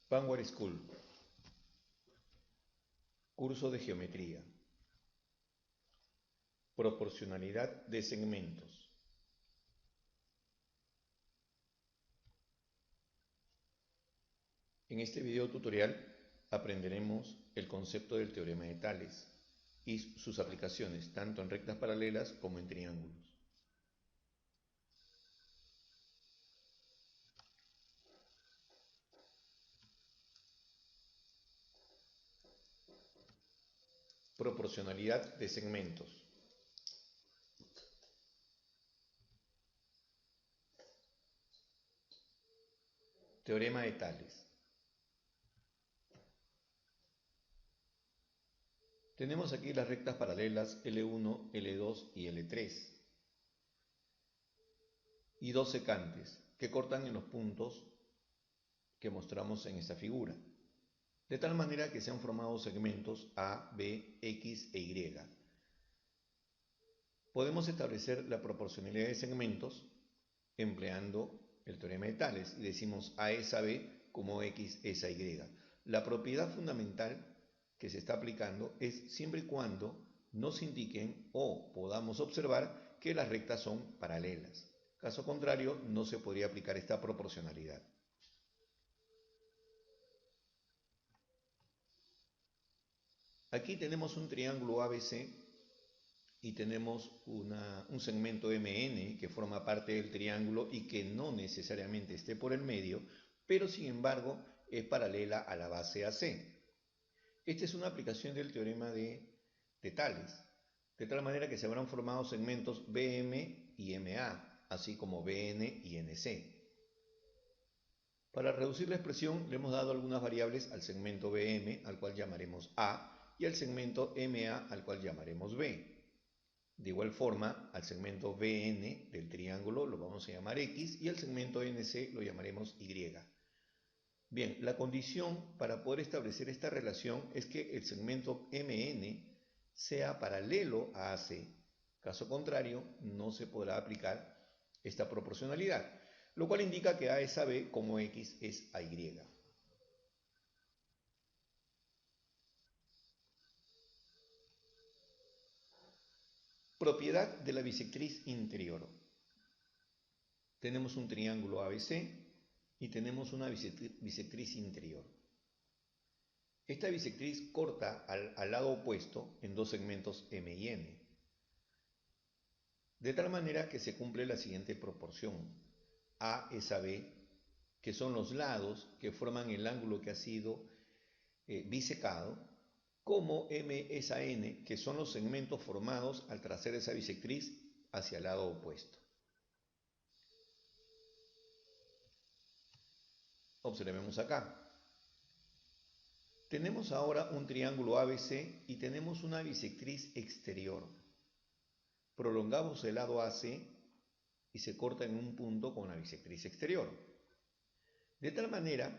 Vanguard School, curso de geometría, proporcionalidad de segmentos. En este video tutorial aprenderemos el concepto del teorema de Tales y sus aplicaciones tanto en rectas paralelas como en triángulos. Proporcionalidad de segmentos. Teorema de Tales. Tenemos aquí las rectas paralelas L1, L2 y L3 y dos secantes que cortan en los puntos que mostramos en esta figura, de tal manera que se han formado segmentos A, B, X e Y. Podemos establecer la proporcionalidad de segmentos empleando el teorema de Tales y decimos A es a B como X es a Y. La propiedad fundamental que se está aplicando es siempre y cuando nos indiquen o podamos observar que las rectas son paralelas. Caso contrario, no se podría aplicar esta proporcionalidad. Aquí tenemos un triángulo ABC y tenemos un segmento MN que forma parte del triángulo y que no necesariamente esté por el medio, pero sin embargo es paralela a la base AC. Esta es una aplicación del teorema de Tales, de tal manera que se habrán formado segmentos BM y MA, así como BN y NC. Para reducir la expresión le hemos dado algunas variables al segmento BM, al cual llamaremos A, y al segmento MA, al cual llamaremos B. De igual forma, al segmento BN del triángulo lo vamos a llamar X y al segmento NC lo llamaremos Y. Bien, la condición para poder establecer esta relación es que el segmento MN sea paralelo a AC. Caso contrario, no se podrá aplicar esta proporcionalidad, lo cual indica que A es a B como X es a Y. Propiedad de la bisectriz interior. Tenemos un triángulo ABC y tenemos una bisectriz interior. Esta bisectriz corta al lado opuesto en dos segmentos M y N, de tal manera que se cumple la siguiente proporción. A es a B, que son los lados que forman el ángulo que ha sido bisecado, como M es a N, que son los segmentos formados al trazar esa bisectriz hacia el lado opuesto. Observemos acá. Tenemos ahora un triángulo ABC y tenemos una bisectriz exterior. Prolongamos el lado AC y se corta en un punto con la bisectriz exterior. De tal manera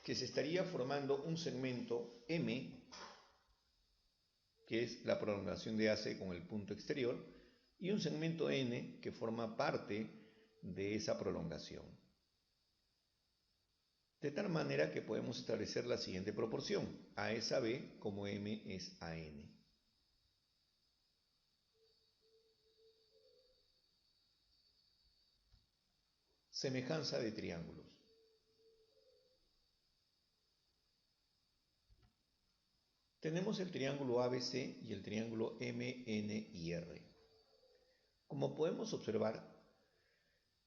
que se estaría formando un segmento M, que es la prolongación de AC con el punto exterior, y un segmento N que forma parte de esa prolongación. De tal manera que podemos establecer la siguiente proporción. A es a B como M es a N. Semejanza de triángulos. Tenemos el triángulo ABC y el triángulo MN y R. Como podemos observar,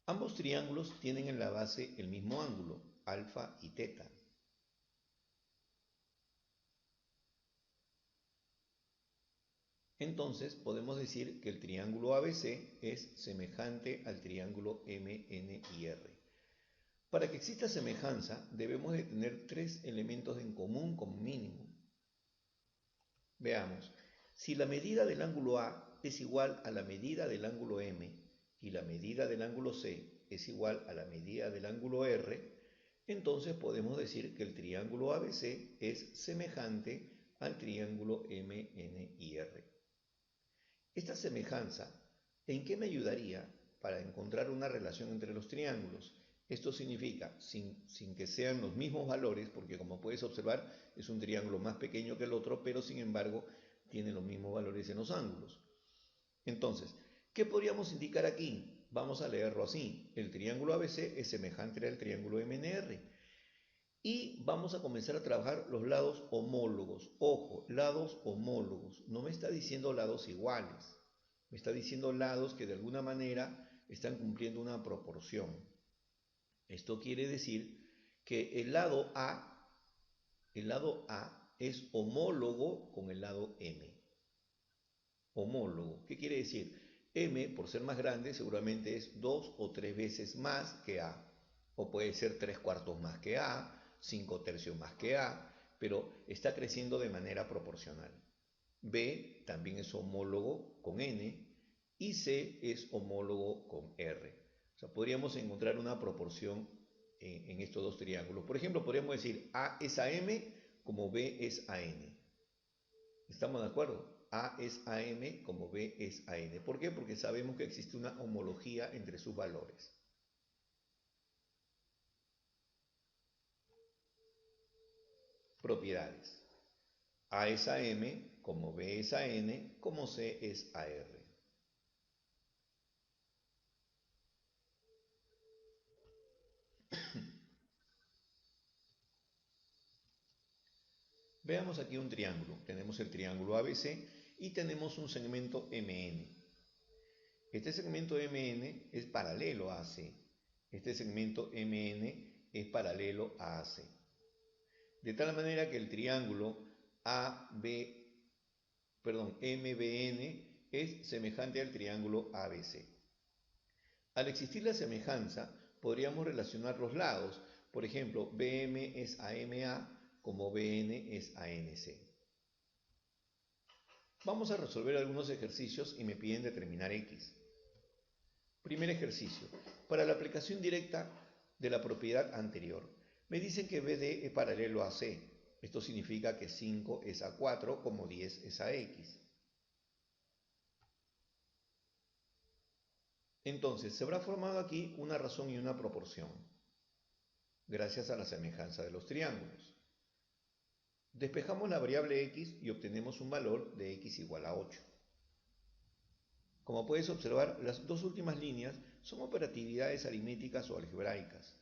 ambos triángulos tienen en la base el mismo ángulo, alfa y teta. Entonces podemos decir que el triángulo ABC es semejante al triángulo MN y R. Para que exista semejanza debemos de tener tres elementos en común como mínimo. Veamos, si la medida del ángulo A es igual a la medida del ángulo M y la medida del ángulo C es igual a la medida del ángulo R, entonces podemos decir que el triángulo ABC es semejante al triángulo MN y R. Esta semejanza, ¿en qué me ayudaría para encontrar una relación entre los triángulos? Esto significa, sin que sean los mismos valores, porque como puedes observar, es un triángulo más pequeño que el otro, pero sin embargo tiene los mismos valores en los ángulos. Entonces, ¿qué podríamos indicar aquí? Vamos a leerlo así. El triángulo ABC es semejante al triángulo MNR. Y vamos a comenzar a trabajar los lados homólogos. Ojo, lados homólogos. No me está diciendo lados iguales. Me está diciendo lados que de alguna manera están cumpliendo una proporción. Esto quiere decir que el lado A es homólogo con el lado M. Homólogo. ¿Qué quiere decir? M, por ser más grande, seguramente es 2 o 3 veces más que A. O puede ser 3/4 más que A, 5/3 más que A, pero está creciendo de manera proporcional. B también es homólogo con N y C es homólogo con R. O sea, podríamos encontrar una proporción en estos dos triángulos. Por ejemplo, podríamos decir A es a M como B es a N. ¿Estamos de acuerdo? A es a M como B es a N. ¿Por qué? Porque sabemos que existe una homología entre sus valores. Propiedades. A es a M como B es a N como C es a R. Veamos aquí un triángulo. Tenemos el triángulo ABC y tenemos un segmento MN. Este segmento MN es paralelo a AC. Este segmento MN es paralelo a AC. De tal manera que el triángulo MBN es semejante al triángulo ABC. Al existir la semejanza, podríamos relacionar los lados. Por ejemplo, BM es a MA como BN es a NC. Vamos a resolver algunos ejercicios y me piden determinar X. Primer ejercicio. Para la aplicación directa de la propiedad anterior, me dicen que BD es paralelo a C. Esto significa que 5 es a 4 como 10 es a X. Entonces, se habrá formado aquí una razón y una proporción, gracias a la semejanza de los triángulos. Despejamos la variable x y obtenemos un valor de x igual a 8. Como puedes observar, las dos últimas líneas son operatividades aritméticas o algebraicas.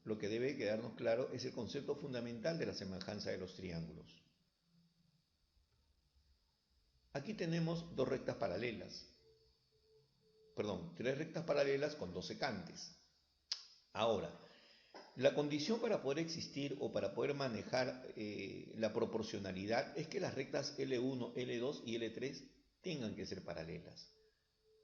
Lo que debe quedarnos claro es el concepto fundamental de la semejanza de los triángulos. Aquí tenemos tres rectas paralelas con dos secantes. Ahora, la condición para poder existir o para poder manejar la proporcionalidad es que las rectas L1, L2 y L3 tengan que ser paralelas.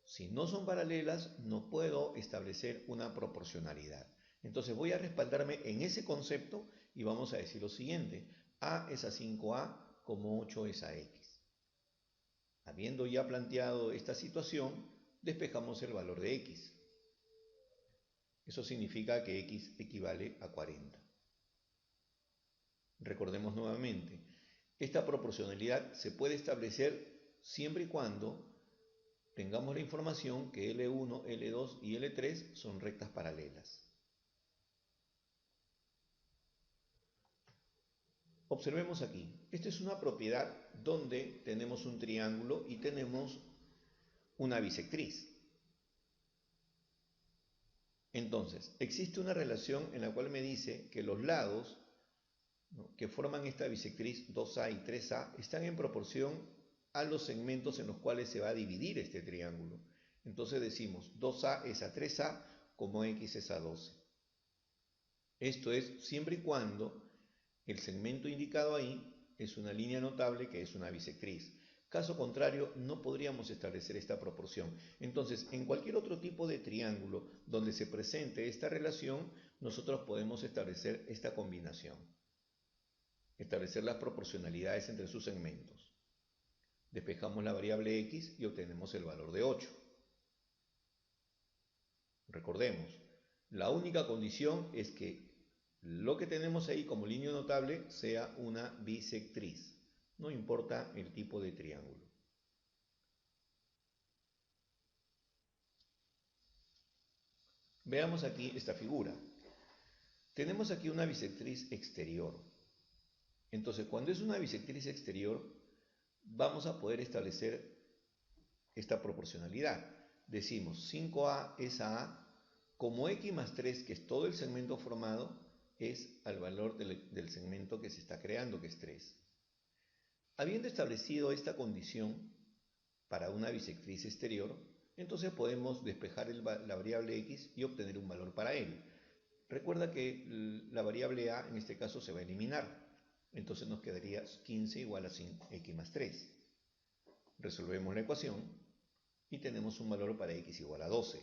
Si no son paralelas, no puedo establecer una proporcionalidad. Entonces voy a respaldarme en ese concepto y vamos a decir lo siguiente. A es a 5A como 8 es a X. Habiendo ya planteado esta situación, despejamos el valor de X. Eso significa que X equivale a 40. Recordemos nuevamente, esta proporcionalidad se puede establecer siempre y cuando tengamos la información que L1, L2 y L3 son rectas paralelas. Observemos aquí, esta es una propiedad donde tenemos un triángulo y tenemos una bisectriz. Entonces, existe una relación en la cual me dice que los lados, ¿no?, que forman esta bisectriz 2A y 3A están en proporción a los segmentos en los cuales se va a dividir este triángulo. Entonces decimos 2A es a 3A como X es a 12. Esto es siempre y cuando el segmento indicado ahí es una línea notable que es una bisectriz. Caso contrario, no podríamos establecer esta proporción. Entonces, en cualquier otro tipo de triángulo donde se presente esta relación, nosotros podemos establecer esta combinación. Establecer las proporcionalidades entre sus segmentos. Despejamos la variable x y obtenemos el valor de 8. Recordemos, la única condición es que lo que tenemos ahí como línea notable sea una bisectriz. No importa el tipo de triángulo. Veamos aquí esta figura. Tenemos aquí una bisectriz exterior. Entonces, cuando es una bisectriz exterior, vamos a poder establecer esta proporcionalidad. Decimos 5A es a A, como X más 3, que es todo el segmento formado, es al valor del segmento que se está creando, que es 3. Habiendo establecido esta condición para una bisectriz exterior, entonces podemos despejar la variable X y obtener un valor para él. Recuerda que la variable A en este caso se va a eliminar. Entonces nos quedaría 15 igual a 5x más 3. Resolvemos la ecuación y tenemos un valor para x igual a 12.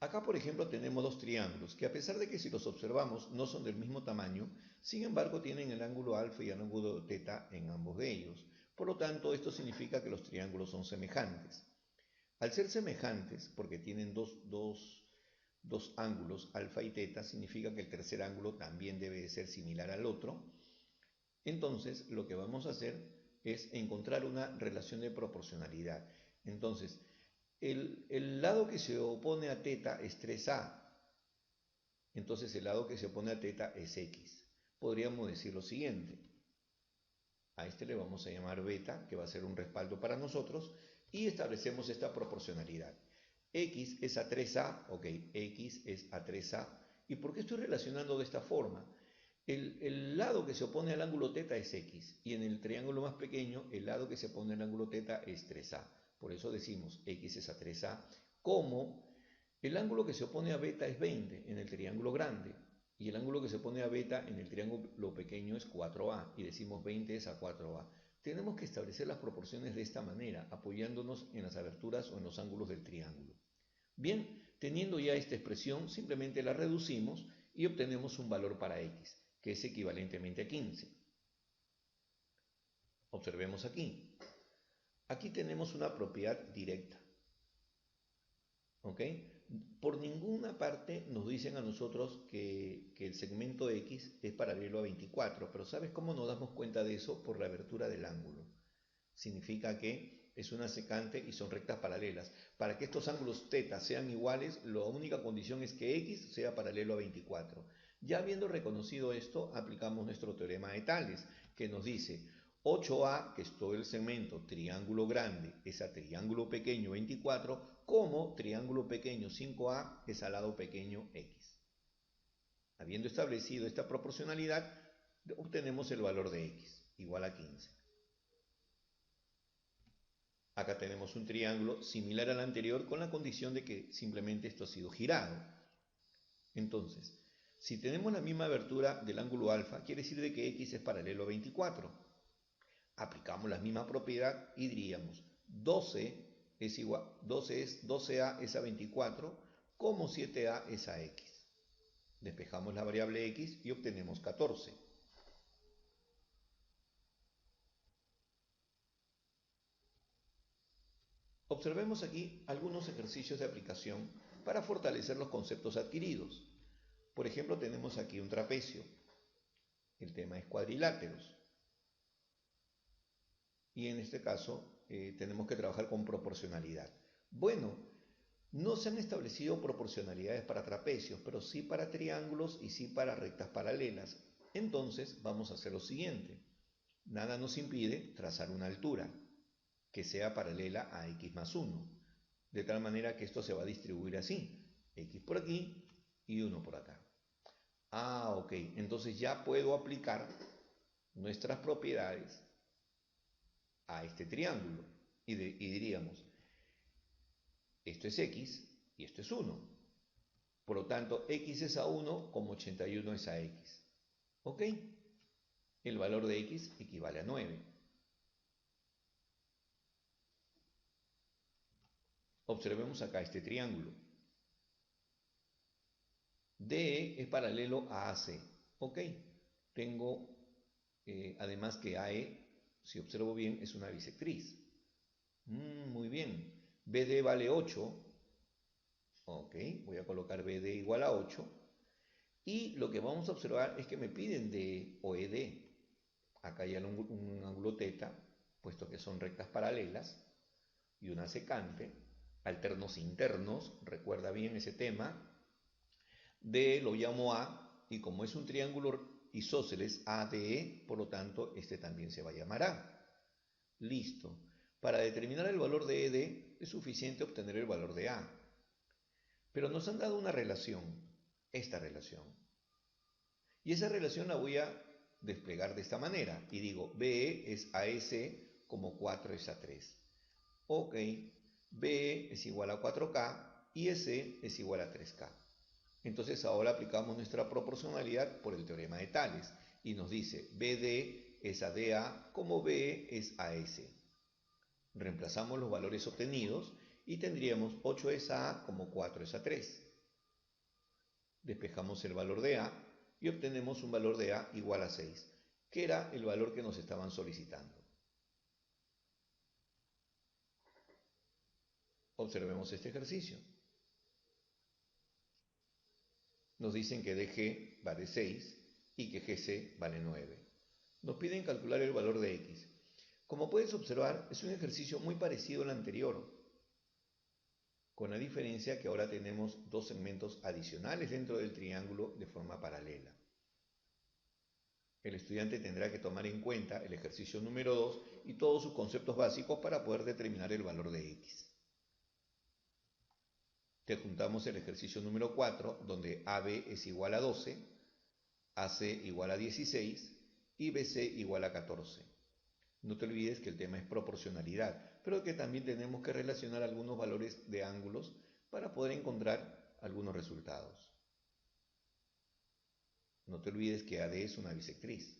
Acá, por ejemplo, tenemos dos triángulos que, a pesar de que si los observamos no son del mismo tamaño, sin embargo tienen el ángulo alfa y el ángulo teta en ambos de ellos. Por lo tanto, esto significa que los triángulos son semejantes. Al ser semejantes, porque tienen dos ángulos, alfa y teta, significa que el tercer ángulo también debe de ser similar al otro. Entonces, lo que vamos a hacer es encontrar una relación de proporcionalidad. Entonces, el lado que se opone a teta es 3a. Entonces, el lado que se opone a teta es x. Podríamos decir lo siguiente. A este le vamos a llamar beta, que va a ser un respaldo para nosotros, y establecemos esta proporcionalidad. X es a 3a, ok, X es a 3a. ¿Y por qué estoy relacionando de esta forma? El lado que se opone al ángulo teta es x, y en el triángulo más pequeño, el lado que se opone al ángulo teta es 3a. Por eso decimos x es a 3a, como el ángulo que se opone a beta es 20 en el triángulo grande, y el ángulo que se opone a beta en el triángulo pequeño es 4a, y decimos 20 es a 4a. Tenemos que establecer las proporciones de esta manera, apoyándonos en las aberturas o en los ángulos del triángulo. Bien, teniendo ya esta expresión, simplemente la reducimos y obtenemos un valor para x, que es equivalentemente a 15. Observemos aquí. Aquí tenemos una propiedad directa. ¿Ok? Por ninguna parte nos dicen a nosotros que el segmento X es paralelo a 24, pero ¿sabes cómo nos damos cuenta de eso? Por la abertura del ángulo. Significa que es una secante y son rectas paralelas. Para que estos ángulos θ sean iguales, la única condición es que X sea paralelo a 24. Ya habiendo reconocido esto, aplicamos nuestro teorema de Tales, que nos dice 8A, que es todo el segmento triángulo grande, es a triángulo pequeño 24, como triángulo pequeño 5A es al lado pequeño X. Habiendo establecido esta proporcionalidad, obtenemos el valor de X, igual a 15. Acá tenemos un triángulo similar al anterior con la condición de que simplemente esto ha sido girado. Entonces, si tenemos la misma abertura del ángulo alfa, quiere decir de que X es paralelo a 24. Aplicamos la misma propiedad y diríamos 12 es igual, 12A es a 24, como 7A es a X. Despejamos la variable X y obtenemos 14. Observemos aquí algunos ejercicios de aplicación para fortalecer los conceptos adquiridos. Por ejemplo, tenemos aquí un trapecio. El tema es cuadriláteros. Y en este caso tenemos que trabajar con proporcionalidad. Bueno, no se han establecido proporcionalidades para trapecios, pero sí para triángulos y sí para rectas paralelas. Entonces vamos a hacer lo siguiente. Nada nos impide trazar una altura que sea paralela a x más 1, de tal manera que esto se va a distribuir así, x por aquí y 1 por acá. Ah, ok, entonces ya puedo aplicar nuestras propiedades a este triángulo y diríamos, esto es x y esto es 1. Por lo tanto, x es a 1 como 81 es a x. ¿Ok? El valor de x equivale a 9. Observemos acá este triángulo. DE es paralelo a AC. ¿Ok? Tengo, además que AE, si observo bien, es una bisectriz. Muy bien. BD vale 8. Ok, voy a colocar BD igual a 8. Y lo que vamos a observar es que me piden DE o ED. Acá hay un ángulo teta, puesto que son rectas paralelas, y una secante, alternos internos, recuerda bien ese tema. D lo llamo A y como es un triángulo isósceles ADE, por lo tanto, este también se va a llamar A. Listo. Para determinar el valor de ED es suficiente obtener el valor de A. Pero nos han dado una relación, esta relación. Y esa relación la voy a desplegar de esta manera. Y digo, BE es AS como 4 es A3. Ok, BE es igual a 4K y SE es igual a 3K. Entonces ahora aplicamos nuestra proporcionalidad por el teorema de Tales y nos dice BD es a DA como BE es a S. Reemplazamos los valores obtenidos y tendríamos 8 es a A como 4 es a 3. Despejamos el valor de A y obtenemos un valor de A igual a 6, que era el valor que nos estaban solicitando. Observemos este ejercicio. Nos dicen que DG vale 6 y que GC vale 9. Nos piden calcular el valor de X. Como puedes observar, es un ejercicio muy parecido al anterior, con la diferencia que ahora tenemos dos segmentos adicionales dentro del triángulo de forma paralela. El estudiante tendrá que tomar en cuenta el ejercicio número 2 y todos sus conceptos básicos para poder determinar el valor de X. Te juntamos el ejercicio número 4, donde AB es igual a 12, AC igual a 16 y BC igual a 14. No te olvides que el tema es proporcionalidad, pero que también tenemos que relacionar algunos valores de ángulos para poder encontrar algunos resultados. No te olvides que AD es una bisectriz.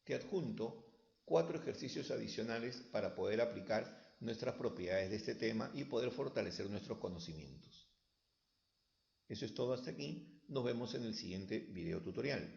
Te adjunto 4 ejercicios adicionales para poder aplicar nuestras propiedades de este tema y poder fortalecer nuestros conocimientos. Eso es todo hasta aquí. Nos vemos en el siguiente video tutorial.